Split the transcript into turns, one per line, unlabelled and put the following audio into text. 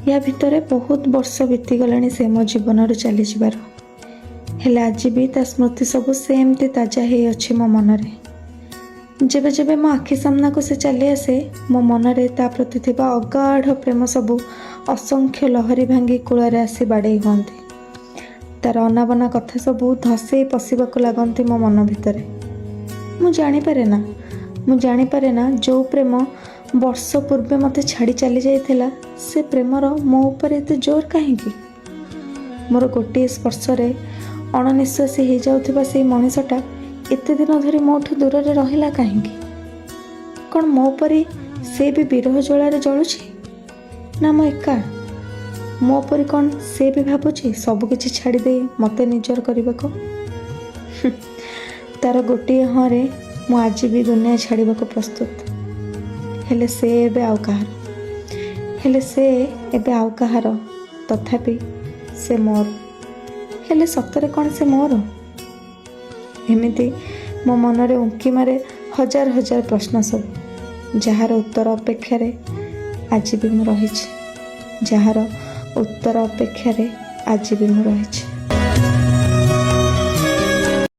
या भितर बहुत वर्ष बीतीगला से मो जीवन चली जाबार हेले आज भी ता स्मृति सब सेमती ताजा ही अच्छी मो मनरे। जेबे जेबे मो आखि सामना को से चली आसे मो मनरे ता प्रति थिबा अगाढ़ प्रेम सब असंख्य लहरी भांगी कूଳରେ आसी बाड़े हुअन्ति। तार अनाबना कथा सब धसई पशिबाकु लागन्ति मो मन भितरे। मु जानिपारे ना जो प्रेम वर्ष पूर्वे मते छाड़ी चली जाइथिला से प्रेमर मो ऊपर एते जोर काहेकि। मोर गोटे स्पर्शरे अणनिश्वासी हो जाउथिबा से मनीषटा एते दिन धरी मोठू दूर रे रहिला काहेकि। कौन मो परी से भी विरह ज्वालारे जलुछि ना मो एका। मो परी कौन से भी भाबुछि सब किछि छाड़ी दे मते निजर करबाको। तार गोटे हाँ रे मु आज भी दुनिया छाड़बाको प्रस्तुत। हेले से एबे आउ कहार तथापि से मोर। हेले सतरे कौन से मोर। एमिति मो मनरे उंकी मारे हजार हजार प्रश्न सब जार उत्तर अपेक्षा आज भी मु रही। जार उत्तर अपेक्षा आज भी मु रही।